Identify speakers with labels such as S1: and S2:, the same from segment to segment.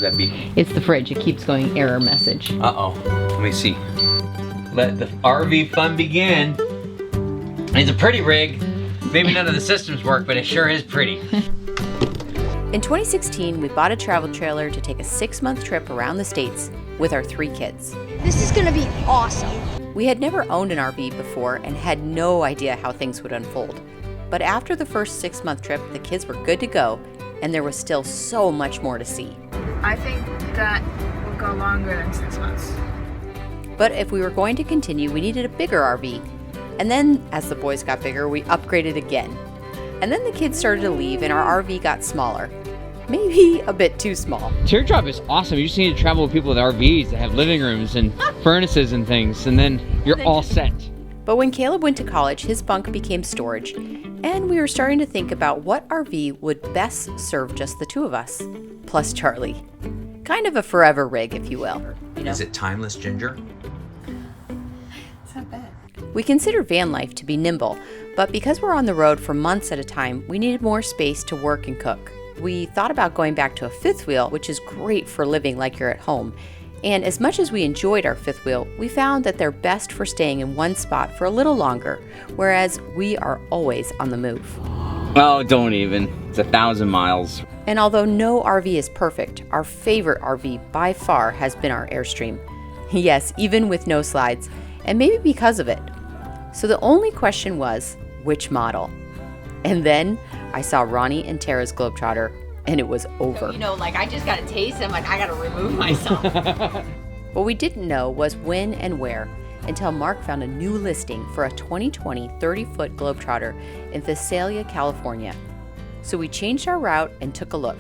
S1: that be?
S2: It's the fridge. It keeps going error message.
S1: Uh-oh. Let me see. Let the RV fun begin. It's a pretty rig. Maybe none of the systems work, but it sure is pretty.
S3: In 2016, we bought a travel trailer to take a 6-month trip around the States with our 3 kids.
S4: This is gonna be awesome.
S3: We had never owned an RV before and had no idea how things would unfold. But after the first 6-month trip, the kids were good to go, and there was still so much more to see.
S5: I think that will go longer than 6 months.
S3: But if we were going to continue, we needed a bigger RV. And then, as the boys got bigger, we upgraded again. And then the kids started to leave and our RV got smaller. Maybe a bit too small.
S1: Teardrop is awesome. You just need to travel with people with RVs that have living rooms and furnaces and things, and then you're all set.
S3: But when Caleb went to college, his bunk became storage, and we were starting to think about what RV would best serve just the 2 of us, plus Charlie. Kind of a forever rig, if you will. You know?
S1: Is it timeless, Ginger?
S5: It's not bad.
S3: We consider van life to be nimble, but because we're on the road for months at a time, we needed more space to work and cook. We thought about going back to a 5th wheel, which is great for living like you're at home. And as much as we enjoyed our 5th wheel, we found that they're best for staying in one spot for a little longer, whereas we are always on the move.
S1: Oh, don't even. It's 1,000 miles.
S3: And although no RV is perfect, our favorite RV by far has been our Airstream. Yes, even with no slides, and maybe because of it. So the only question was, which model? And then I saw Ronnie and Tara's Globetrotter, and it was over.
S2: You know, like I just got a taste and I'm like, I gotta remove myself.
S3: What we didn't know was when and where, until Mark found a new listing for a 2020 30-foot Globetrotter in Visalia, California. So we changed our route and took a look,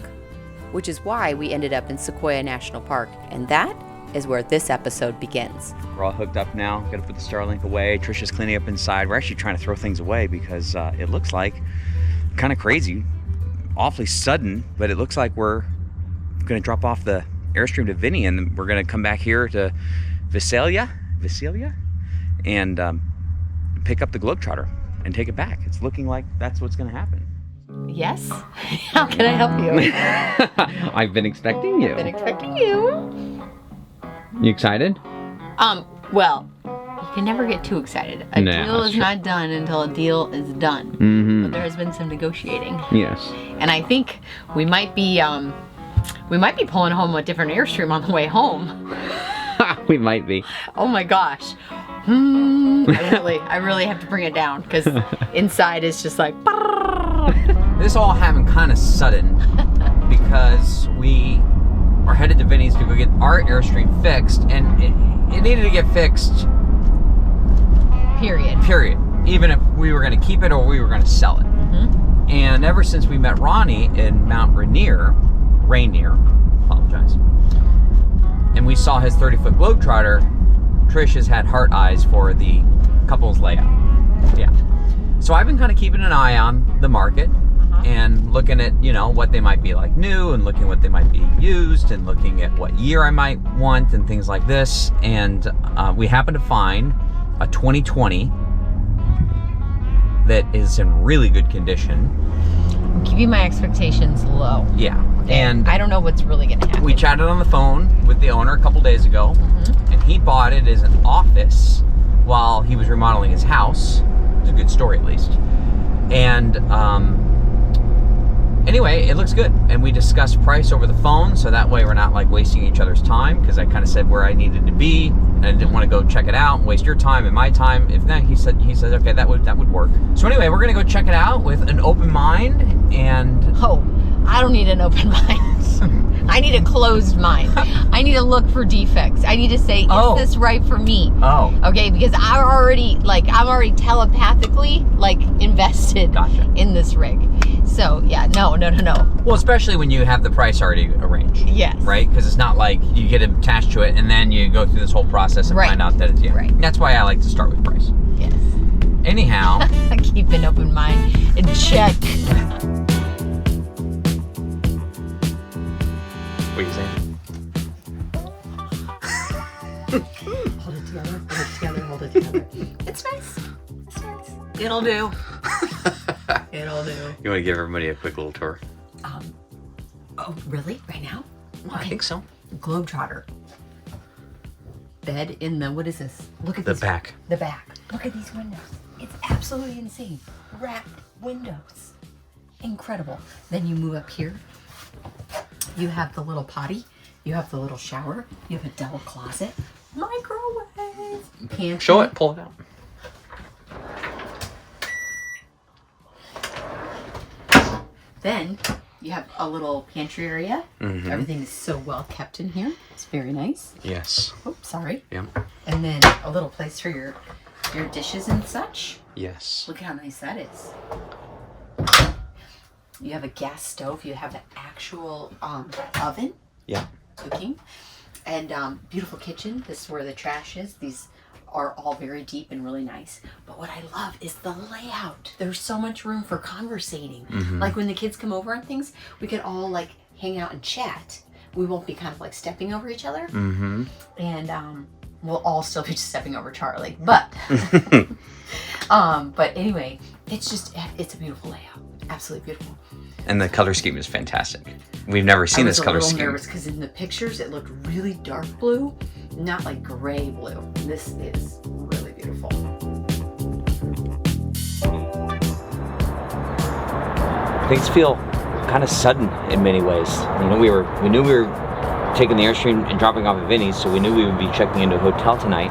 S3: which is why we ended up in Sequoia National Park, and that is where this episode begins.
S1: We're all hooked up now. Got to put the Starlink away. Tricia's cleaning up inside. We're actually trying to throw things away because it looks like kind of crazy, awfully sudden, but it looks like we're going to drop off the Airstream to Vinny, and we're going to come back here to Visalia, and pick up the Globetrotter and take it back. It's looking like that's what's going to happen.
S2: Yes? How can I help you?
S1: I've been expecting you.
S2: I've been expecting you.
S1: You excited?
S2: Well, you can never get too excited. A deal is not done until a deal is done.
S1: Mm-hmm.
S2: But there has been some negotiating.
S1: Yes.
S2: And I think we might be pulling home a different Airstream on the way home.
S1: We might be.
S2: Oh my gosh. I really have to bring it down because inside is just like.
S1: This all happened kind of sudden because we are headed to Vinny's to go get our Airstream fixed, and it needed to get fixed. Period. Even if we were going to keep it or we were going to sell it.
S2: Mm-hmm.
S1: And ever since we met Ronnie in Mount Rainier, apologize, and we saw his 30-foot Globetrotter, Trish has had heart eyes for the couple's layout. Yeah. So I've been kind of keeping an eye on the market and looking at, what they might be like new and looking what they might be used and looking at what year I might want and things like this. And we happened to find a 2020 that is in really good condition.
S2: I'm keeping my expectations low.
S1: Yeah. And
S2: I don't know what's really going to happen.
S1: We chatted on the phone with the owner a couple days ago, and he bought it as an office while he was remodeling his house. It's a good story, at least. And anyway, it looks good. And we discussed price over the phone, so that way we're not like wasting each other's time, because I kind of said where I needed to be, and I didn't want to go check it out and waste your time and my time. If not, he said okay, that would work. So anyway, we're gonna go check it out with an open mind. And
S2: I don't need an open mind. I need a closed mind. I need to look for defects. I need to say, is this right for me? Okay, because I'm already telepathically invested in this rig. So yeah, no.
S1: Well, especially when you have the price already arranged.
S2: Yes.
S1: Right? Because it's not like you get attached to it and then you go through this whole process and find out that it's right. That's why I like to start with price.
S2: Yes.
S1: Anyhow.
S2: Keep an open mind and check.
S1: What are you saying?
S2: Hold it together. It's nice. It'll do.
S1: You want to give everybody a quick little tour?
S2: Oh, really? Right now?
S1: I think so.
S2: Globetrotter. Bed in the, what is this? Look at
S1: The
S2: this.
S1: back.
S2: The back. Look at these windows. It's absolutely insane. Wrapped windows. Incredible. Then you move up here. You have the little potty. You have the little shower. You have a double closet. Microwave. Pantry.
S1: Show it. Pull it out.
S2: Then you have a little pantry area.
S1: Mm-hmm.
S2: Everything is so well kept in here. It's very nice.
S1: Yes.
S2: Oh, sorry.
S1: Yeah.
S2: And then a little place for your dishes and such.
S1: Yes.
S2: Look how nice that is. You have a gas stove. You have an actual oven.
S1: Yeah.
S2: Cooking. And beautiful kitchen. This is where the trash is. These are all very deep and really nice. But what I love is the layout. There's so much room for conversating.
S1: Mm-hmm.
S2: Like when the kids come over and things, we could all like hang out and chat. We won't be kind of like stepping over each other.
S1: Mm-hmm.
S2: And we'll all still be just stepping over Charlie. But but anyway, it's a beautiful layout. Absolutely beautiful.
S1: And the color scheme is fantastic. We've never seen this color scheme.
S2: I was a little nervous because in the pictures it looked really dark blue, not like gray blue. This is really beautiful.
S6: Things feel kind of sudden in many ways. You know, we knew we were taking the Airstream and dropping off at Vinny's, so we knew we would be checking into a hotel tonight,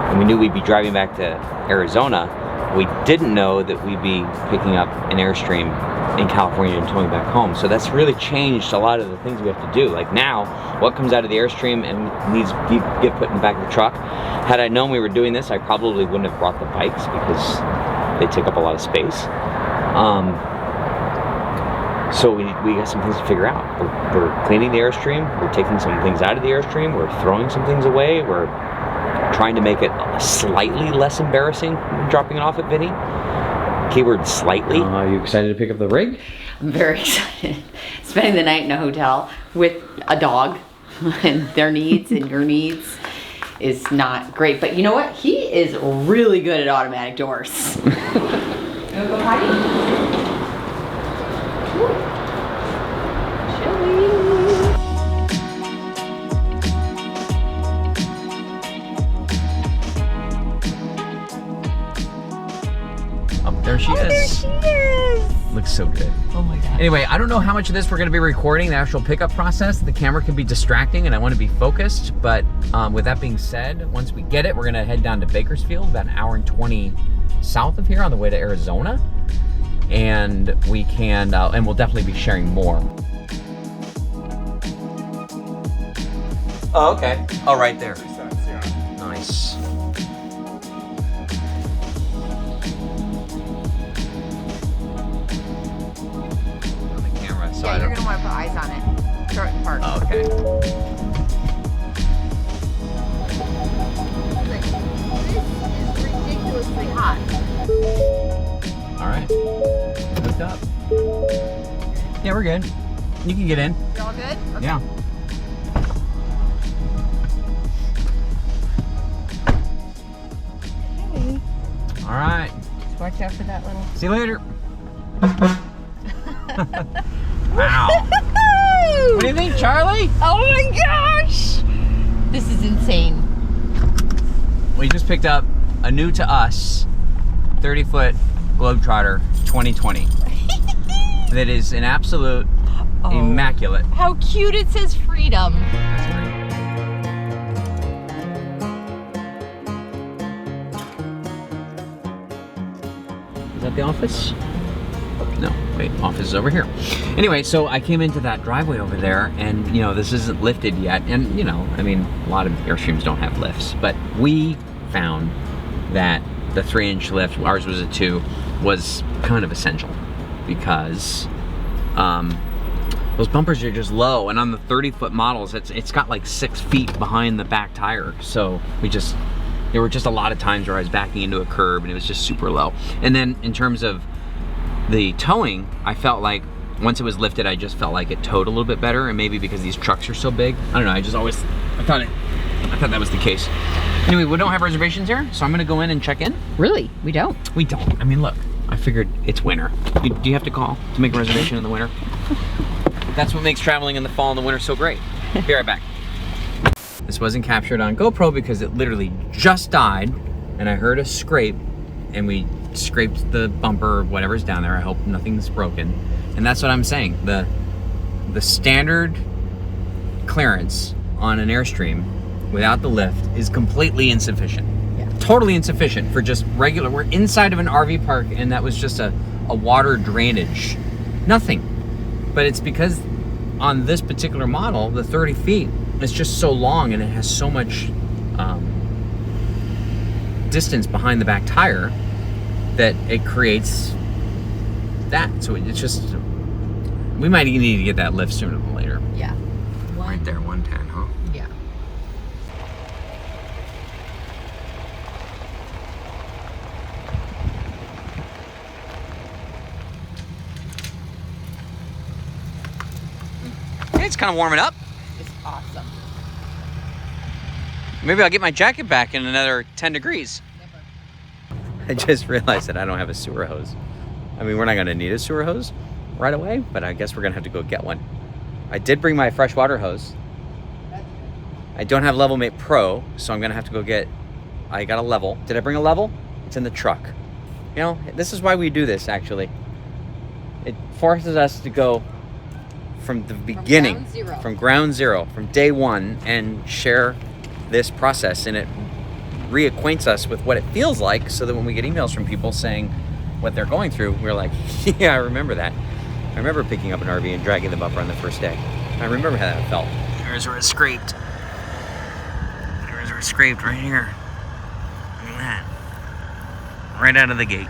S6: and we knew we'd be driving back to Arizona. We didn't know that we'd be picking up an Airstream in California and towing back home. So that's really changed a lot of the things we have to do. Like now, what comes out of the Airstream and needs to get put in the back of the truck. Had I known we were doing this, I probably wouldn't have brought the bikes because they take up a lot of space. So we got some things to figure out. We're cleaning the Airstream, we're taking some things out of the Airstream, we're throwing some things away, we're trying to make it slightly less embarrassing than dropping it off at Vinny. Keyword slightly.
S1: Are you excited to pick up the rig?
S2: I'm very excited. Spending the night in a hotel with a dog and their needs and your needs is not great. But you know what? He is really good at automatic doors. You wanna go potty?
S1: There she is.
S2: There she is.
S1: Looks so good.
S2: Oh my God.
S1: Anyway, I don't know how much of this we're going to be recording, the actual pickup process. The camera can be distracting and I want to be focused. But with that being said, once we get it, we're going to head down to Bakersfield, about an hour and 20 south of here on the way to Arizona. And we can, and we'll definitely be sharing more. Oh, okay. Oh, right there. Nice.
S2: Yeah, you're gonna want to put eyes on it. Throw it in park.
S1: Oh, okay.
S2: This is ridiculously hot.
S1: All right. Hooked up. Yeah, we're good. You can get in.
S2: You're all good? Okay.
S1: Yeah.
S2: Okay.
S1: All right.
S2: Just watch out for that little.
S1: See you later. Wow. What do you think, Charlie?
S2: Oh my gosh! This is insane.
S1: We just picked up a new to us 30-foot Globetrotter 2020. That is an absolute immaculate.
S2: How cute it says freedom.
S1: That's great. Is that the office? No, wait, office is over here. Anyway, so I came into that driveway over there and, you know, this isn't lifted yet. And, you know, I mean, a lot of Airstreams don't have lifts, but we found that the 3-inch lift, ours was a 2, was kind of essential because those bumpers are just low. And on the 30-foot models, it's got like 6 feet behind the back tire. So there were just a lot of times where I was backing into a curb and it was just super low. And then in terms of the towing, I felt like once it was lifted, I just felt like it towed a little bit better, and maybe because these trucks are so big, I don't know. I thought that was the case. Anyway, we don't have reservations here, so I'm gonna go in and check in.
S2: Really? We don't?
S1: We don't. I mean, look, I figured it's winter. Do you have to call to make a reservation in the winter? That's what makes traveling in the fall and the winter so great. Be right back. This wasn't captured on GoPro because it literally just died, and I heard a scrape, and we scraped the bumper or whatever's down there. I hope nothing's broken. And that's what I'm saying. The standard clearance on an Airstream without the lift is completely insufficient.
S2: Yeah.
S1: Totally insufficient for just regular. We're inside of an RV park, and that was just a water drainage. Nothing. But it's because on this particular model, the 30 feet, it's just so long and it has so much distance behind the back tire that it creates that. So it's just, we might need to get that lift sooner than later.
S2: Yeah.
S1: Right there, 110, huh?
S2: Yeah.
S1: It's kind of warming up.
S2: It's awesome.
S1: Maybe I'll get my jacket back in another 10 degrees.
S2: Never.
S1: I just realized that I don't have a sewer hose. I mean, we're not gonna need a sewer hose right away, but I guess we're gonna have to go get one. I did bring my freshwater hose. I don't have Level Mate Pro, so I'm gonna have to go get, I got a level. Did I bring a level? It's in the truck. You know, this is why we do this, actually. It forces us to go from the beginning, from ground zero, from day one, and share this process, and it reacquaints us with what it feels like, so that when we get emails from people saying what they're going through, we're like, yeah, I remember that. I remember picking up an RV and dragging the bumper on the first day. I remember how that felt. There's where it scraped. There's where it scraped right here. Look at that. Right out of the gate.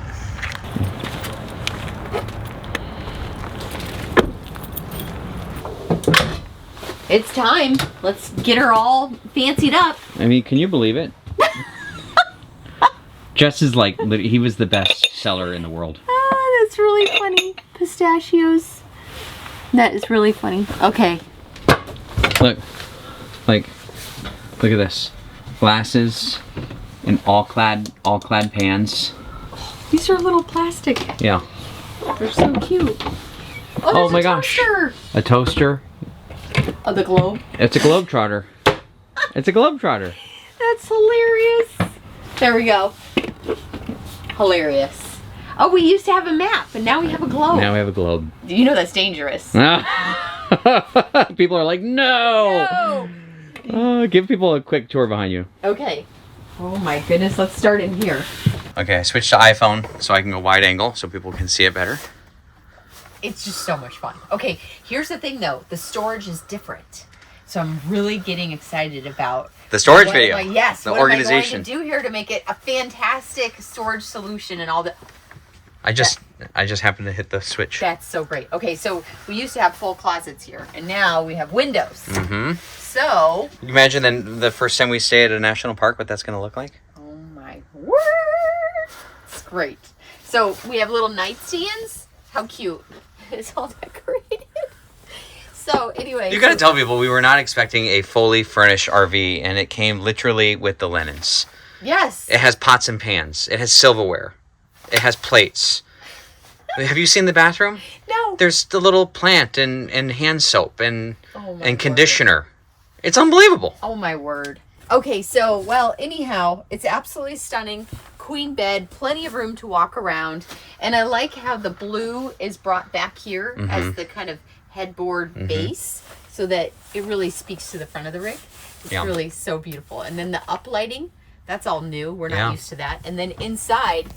S2: It's time. Let's get her all fancied up.
S1: I mean, can you believe it? Jess is like, he was the best seller in the world.
S2: Ah, that's really funny. Pistachios. That is really funny. Okay.
S1: Look at this. Glasses and all clad pans.
S2: These are little plastic.
S1: Yeah.
S2: They're so cute.
S1: Oh my gosh.
S2: Toaster.
S1: A toaster.
S2: Oh, the globe.
S1: It's a Globetrotter. It's a Globetrotter.
S2: That's hilarious. There we go. Hilarious. Oh, we used to have a map, and now we have a globe.
S1: Now we have a globe.
S2: You know that's dangerous.
S1: People are like, no! Give people a quick tour behind you.
S2: Okay. Oh my goodness, let's start in here.
S1: Okay, I switched to iPhone so I can go wide angle so people can see it better.
S2: It's just so much fun. Okay, here's the thing though. The storage is different. So I'm really getting excited about
S1: the storage video.
S2: Yes,
S1: the
S2: what
S1: organization.
S2: am I going to do here to make it a fantastic storage solution and all that?
S1: I just happened to hit the switch.
S2: That's so great. Okay, so we used to have full closets here, and now we have windows.
S1: Mm-hmm.
S2: So
S1: you imagine then the first time we stay at a national park, what that's going to look like?
S2: Oh my word! It's great. So we have little nightstands. How cute! It's all decorated. So anyway,
S1: you got to tell people we were not expecting a fully furnished RV, and it came literally with the linens.
S2: Yes.
S1: It has pots and pans. It has silverware. It has plates. Have you seen the bathroom?
S2: No.
S1: There's the little plant and hand soap and
S2: word.
S1: conditioner. It's unbelievable.
S2: Oh my word. Okay, so well, anyhow, it's absolutely stunning. Queen bed, plenty of room to walk around, and I like how the blue is brought back here as the kind of headboard base, so that it really speaks to the front of the rig. It's really so beautiful. And then the uplighting, that's all new. We're not used to that. And then inside,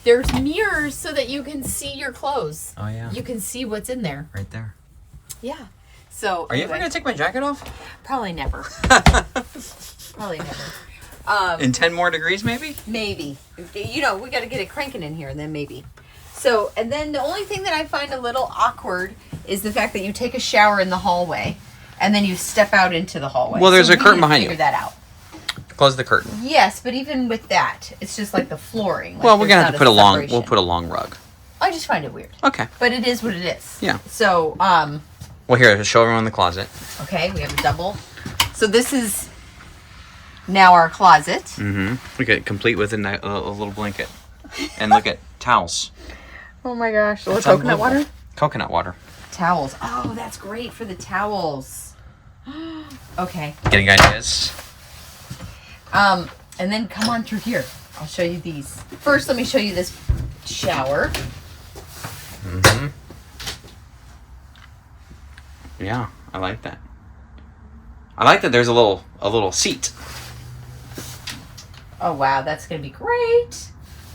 S2: there's mirrors so that you can see your clothes. Oh yeah. You can see what's in there.
S1: Right there.
S2: Yeah. So
S1: Are you ever gonna take my jacket off?
S2: Probably never. Probably never.
S1: In 10 more degrees, maybe?
S2: Maybe. You know, we got to get it cranking in here, and then maybe. So, and then the only thing that I find a little awkward is the fact that you take a shower in the hallway, and then you step out into the hallway.
S1: Well, there's a curtain behind you.
S2: Figure that out.
S1: Close the curtain.
S2: Yes, but even with that, it's just like the flooring. Like
S1: well, we're gonna have to put
S2: separation.
S1: we'll put a long rug.
S2: I just find it weird.
S1: Okay.
S2: But it is what it is.
S1: Yeah.
S2: So,
S1: well, here, show everyone the closet.
S2: Okay, we have a double. So this is now our closet.
S1: Mm-hmm. Look at it, complete with a little blanket. And look at towels.
S2: Oh my gosh. A little coconut water?
S1: Coconut water.
S2: Towels. Oh, that's great for the towels. Okay.
S1: Getting ideas.
S2: And then come on through here. I'll show you these. First, let me show you this shower.
S1: Mm-hmm. Yeah, I like that. I like that there's a little seat.
S2: Oh wow, that's gonna be great.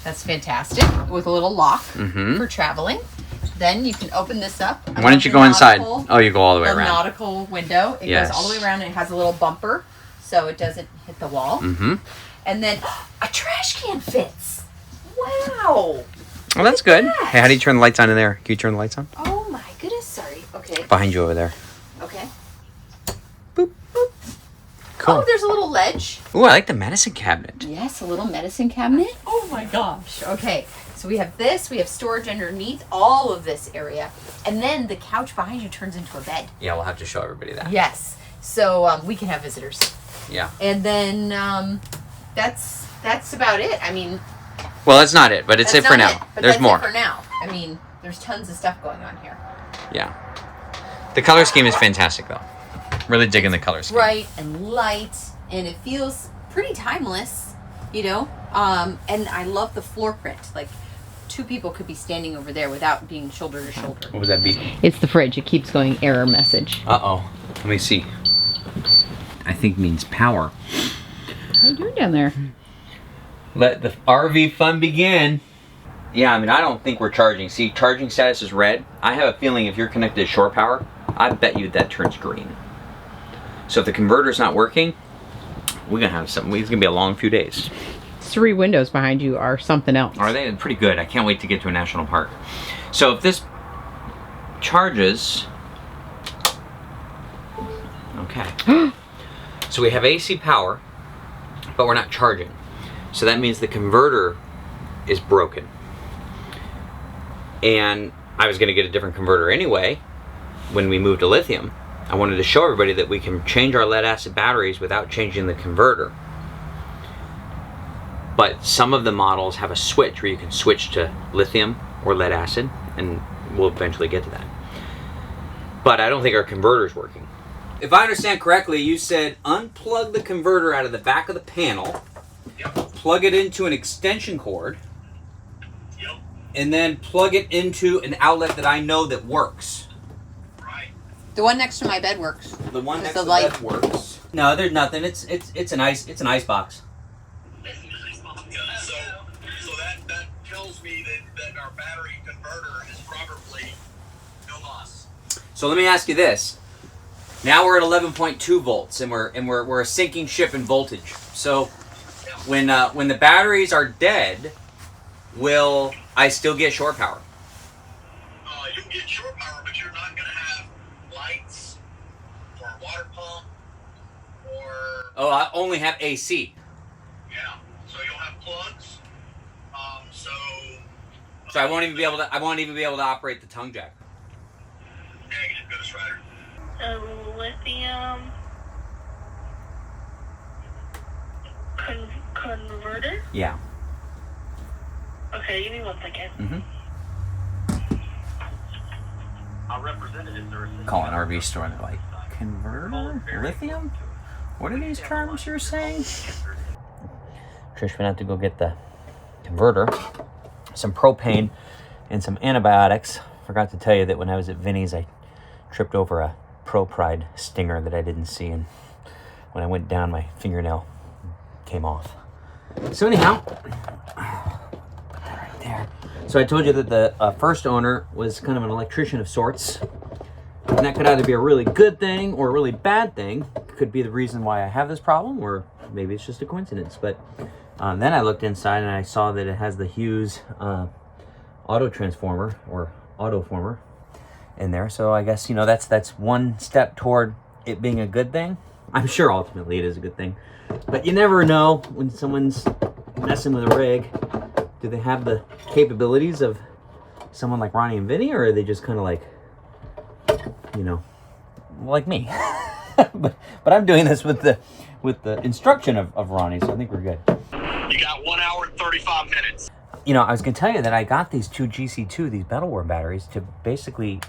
S2: That's fantastic. With a little lock for traveling. Then you can open this up.
S1: Why don't you go inside? Oh, you go all the way
S2: the
S1: around.
S2: nautical window. It goes all the way around and it has a little bumper so it doesn't hit the wall.
S1: Mm-hmm.
S2: And then a trash can fits. Wow.
S1: Well, that's good. Hey, how do you turn the lights on in there? Can you turn the lights on?
S2: Oh my goodness, sorry. Okay.
S1: Behind you over there.
S2: Okay.
S1: Boop. Boop. Cool.
S2: Oh, there's a little ledge.
S1: Ooh, I like the medicine cabinet.
S2: Yes, a little medicine cabinet. Oh my gosh. Okay. So we have this, we have storage underneath all of this area. And then the couch behind you turns into a bed.
S1: Yeah, we'll have to show everybody that.
S2: Yes. So we can have visitors.
S1: Yeah.
S2: And then that's about it. I mean,
S1: well, that's not it, but it's it for now. There's more.
S2: It for now. I mean, there's tons of stuff going on here.
S1: Yeah. The color scheme is fantastic, though. Really digging the color scheme.
S2: Bright and light, and it feels pretty timeless, you know. And I love the floor print. Like, two people could be standing over there without being shoulder to shoulder.
S1: What would that be?
S2: It's the fridge. It keeps going error message.
S1: Uh-oh. Let me see. I think means power.
S2: How you doing down there?
S1: Let the RV fun begin. Yeah, I mean, I don't think we're charging. See, charging status is red. I have a feeling if you're connected to shore power, I bet you that turns green. So if the converter's not working, we're gonna have something. It's gonna be a long few days.
S2: 3 windows behind you are something else.
S1: Are they? Pretty good. I can't wait to get to a national park. So if this charges, okay. So we have AC power, but we're not charging. So that means the converter is broken. And I was gonna get a different converter anyway when we moved to lithium. I wanted to show everybody that we can change our lead acid batteries without changing the converter. But some of the models have a switch where you can switch to lithium or lead acid, and we'll eventually get to that. But I don't think our converter is working. If I understand correctly, you said unplug the converter out of the back of the panel, plug it into an extension cord, and then plug it into an outlet that I know that works.
S2: The one next to my bed works.
S1: The one next to the
S2: light
S1: bed works. No, there's nothing. It's an ice box.
S7: So that tells me that our battery converter is probably no loss.
S1: So let me ask you this. Now we're at 11.2 volts, and we're a sinking ship in voltage. So when the batteries are dead, will I still get shore power?
S7: You'll get shore power, but you're not going to have lights or a water pump or.
S1: Oh, I only have AC.
S7: Yeah. So you'll have plugs.
S1: So I won't even be able to operate the tongue jack.
S7: Negative, Ghost Rider.
S5: Lithium converter?
S1: Yeah.
S5: Okay, give me 1 second.
S1: Mm-hmm.
S7: Our representatives are
S1: Call an RV store and they're like, converter? Lithium? What are these terms you're saying? Trish went out to go get the converter, some propane, and some antibiotics. Forgot to tell you that when I was at Vinny's, I tripped over a Pro Pride stinger that I didn't see, and when I went down, my fingernail came off. So anyhow, put that right there. So I told you that the first owner was kind of an electrician of sorts, and that could either be a really good thing or a really bad thing. Could be the reason why I have this problem, or maybe it's just a coincidence. But then I looked inside and I saw that it has the Hughes auto transformer or autoformer in there. So I guess, you know, that's one step toward it being a good thing. I'm sure ultimately it is a good thing, but you never know when someone's messing with a rig. Do they have the capabilities of someone like Ronnie and Vinny, or are they just kind of like, you know, like me? but I'm doing this with the instruction of Ronnie, so I think we're good.
S7: You got 1 hour and 35 minutes.
S1: You know, I was going to tell you that I got these two GC2, these Metalworm batteries, to basically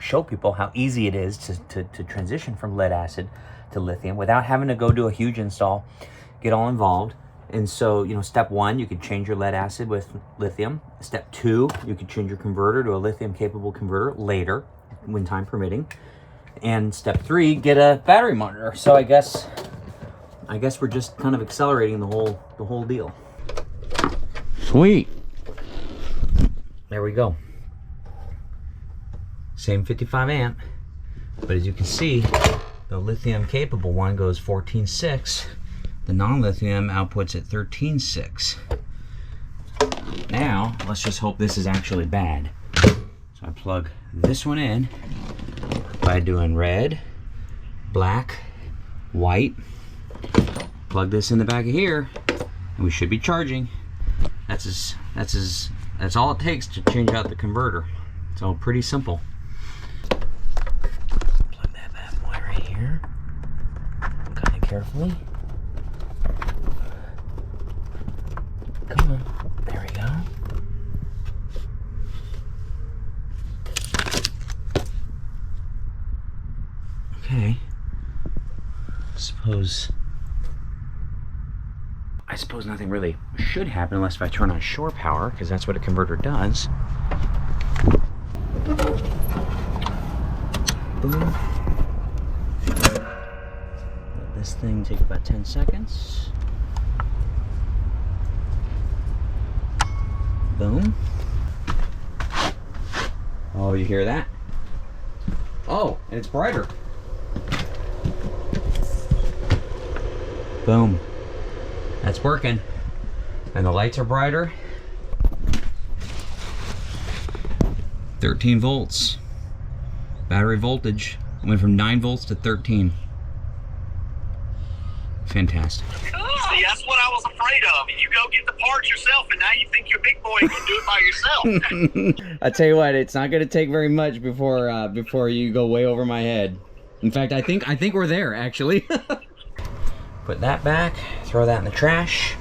S6: show people how easy it is to transition from lead acid to lithium without having to go do a huge install, get all involved. And so, you know, step 1, you could change your lead acid with lithium. Step 2, you could change your converter to a lithium capable converter later, when time permitting. And step 3, get a battery monitor. So I guess we're just kind of accelerating the whole deal. Sweet. There we go. Same 55 amp, but as you can see, the lithium capable one goes 14.6. The non-lithium outputs at 13.6. Now, let's just hope this is actually bad. So I plug this one in by doing red, black, white. Plug this in the back of here, and we should be charging. That's all it takes to change out the converter. So pretty simple. Plug that bad boy right here. Kind of carefully. Come on, there we go. Okay. I suppose nothing really should happen unless if I turn on shore power, because that's what a converter does. Boom. Let this thing take about 10 seconds. Boom. Oh, you hear that? Oh, and it's brighter. Boom. That's working. And the lights are brighter. 13 volts. Battery voltage went from 9 volts to 13. Fantastic.
S7: See, that's what I was afraid of. You go get the parts yourself, and now you think you're a big boy and can do it by yourself.
S1: I tell you what, it's not going to take very much before you go way over my head. In fact, I think we're there actually. Put that back. Throw that in the trash.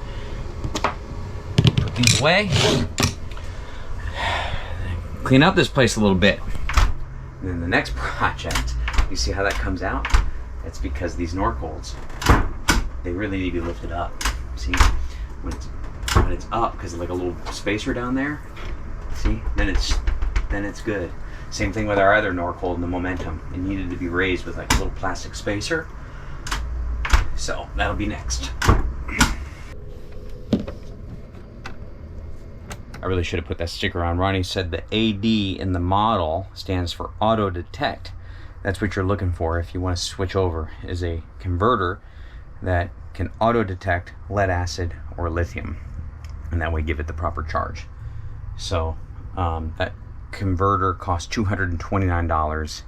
S1: Put these away. Clean up this place a little bit. And then the next project, you see how that comes out? That's because these Norcolds, they really need to be lifted up. See, when it's up, because like a little spacer down there. See, then it's good. Same thing with our other Norcold and the Momentum. It needed to be raised with like a little plastic spacer. So that'll be next. I really should have put that sticker on. Ronnie said the AD in the model stands for auto detect. That's what you're looking for if you want to switch over, is a converter that can auto detect lead acid or lithium, and that way give it the proper charge. So that converter cost $229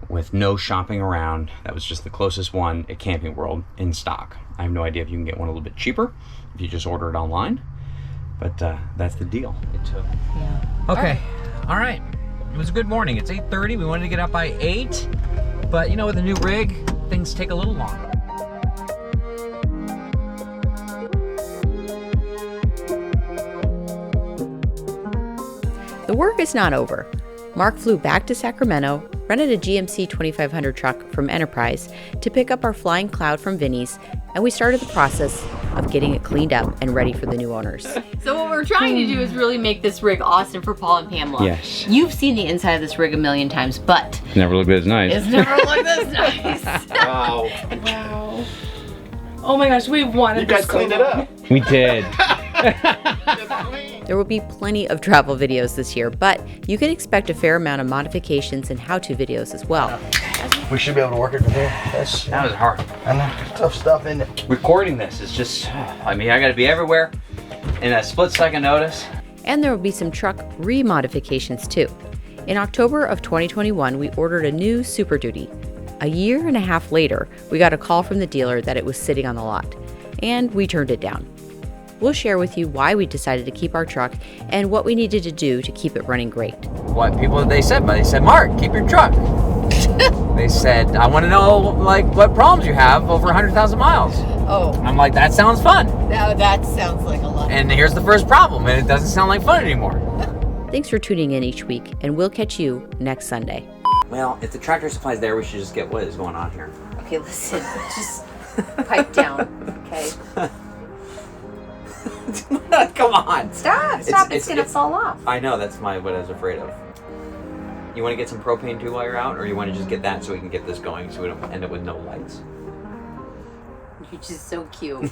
S1: with no shopping around. That was just the closest one at Camping World in stock. I have no idea if you can get one a little bit cheaper if you just order it online, but that's the deal. It took.
S2: Yeah.
S6: Okay. All right. It was a good morning. It's 8:30. We wanted to get up by 8, but you know, with a new rig, things take a little longer.
S3: The work is not over. Mark flew back to Sacramento, rented a GMC 2500 truck from Enterprise to pick up our Flying Cloud from Vinny's, and we started the process of getting it cleaned up and ready for the new owners.
S2: So what we're trying to do is really make this rig awesome for Paul and Pamela.
S1: Yes.
S2: You've seen the inside of this rig a million times, but
S1: Never looked as nice.
S2: it's never looked this nice.
S5: Wow. Oh my gosh, we wanted
S7: You guys cleaned it up.
S1: We did.
S3: There will be plenty of travel videos this year, but you can expect a fair amount of modifications and how-to videos as well.
S8: We should be able to work it today.
S1: That was hard.
S8: I know, tough stuff, isn't it?
S1: Recording this is just, I mean, I got to be everywhere in a split-second notice.
S3: And there will be some truck remodifications too. In October of 2021, we ordered a new Super Duty. A year and a half later, we got a call from the dealer that it was sitting on the lot, and we turned it down. We'll share with you why we decided to keep our truck and what we needed to do to keep it running great.
S6: What people they said, Mark, keep your truck. They said, I want to know like what problems you have over 100,000 miles.
S2: Oh,
S6: I'm like, that sounds fun.
S2: that sounds like a lot.
S6: And here's the first problem, and it doesn't sound like fun anymore.
S3: Thanks for tuning in each week, and we'll catch you next Sunday.
S1: Well, if the Tractor Supply's there, we should just get what is going on here.
S2: Okay, listen, just pipe down, okay?
S1: Come on.
S2: Stop, it's gonna fall off.
S1: I know, that's what I was afraid of. You want to get some propane too while you're out, or you want to just get that so we can get this going so we don't end up with no lights?
S2: You're just so cute.